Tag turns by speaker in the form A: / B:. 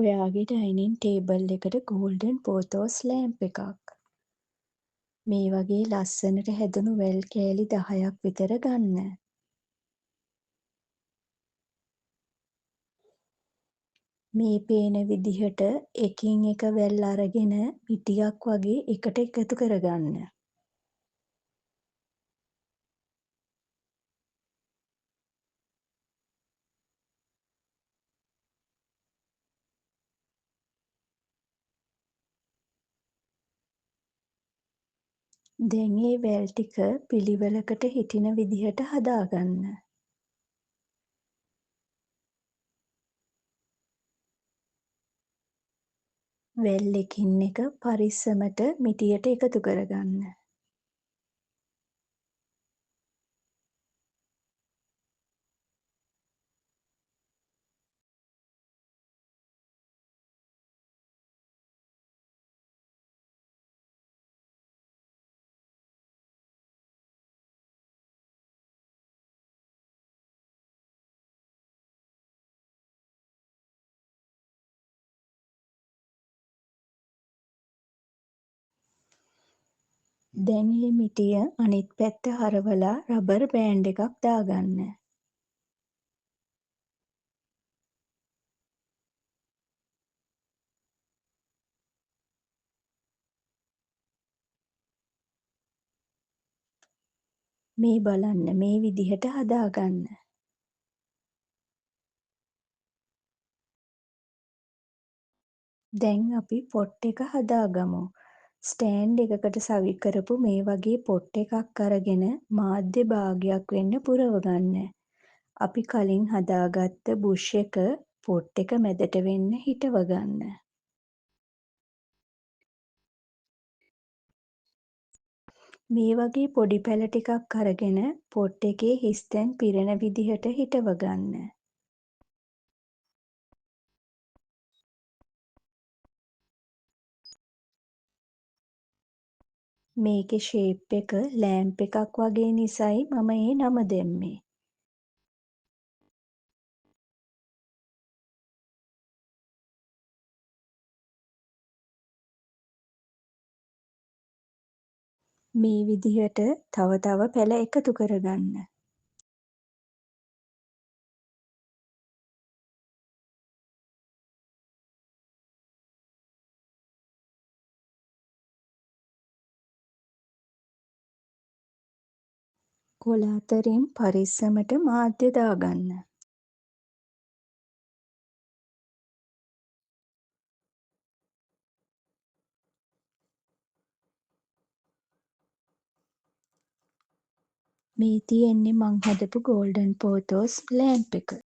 A: ඔයාගේ dining table එකට golden පෝතෝස් lamp එකක්. මේ වගේ ලස්සනට හැදුණු වැල් කෑලි 10ක් විතර ගන්න. මේ පේන විදිහට එකින් එක වැල් අරගෙන මිටියක් වගේ එකට එකතු කරගන්න. දැන් ඒ වැල් ටික පිළිවෙලකට හිටින විදිහට හදාගන්න. වැල් එකින් එක පරිස්සමට මිටියට එකතු කරගන්න. දැන් මේ මිටිය අනිත් පැත්ත හරවලා රබර් බෑන්ඩ් එකක් දාගන්න. මේ බලන්න මේ විදිහට හදාගන්න. දැන් අපි පොට් එක හදාගමු. ස්ටෑන්ඩ් එකකට සවි කරපු මේ වගේ පොට් එකක් අරගෙන මාධ්‍ය භාගයක් වෙන්න පුරවගන්න. අපි කලින් හදාගත්ත බුෂ් එක පොට් එක මැදට වෙන්න හිටවගන්න. මේ වගේ පොඩි පැල ටිකක් අරගෙන පොට් එකේ හිස් තැන් පිරෙන විදිහට හිටවගන්න. මේකේ ෂේප් එක ලෑම්ප් එකක් වගේ නිසයි මම ඒ නම දැම්මේ. මේ විදිහට තව තව පැල එකතු කරගන්න. කොළ අතරින් පරිස්සමට මාධ්‍ය දාගන්න. මේ තියෙන්නේ මං හදපු ගෝල්ඩන් පෝතෝස් ලෑම්ප් එක.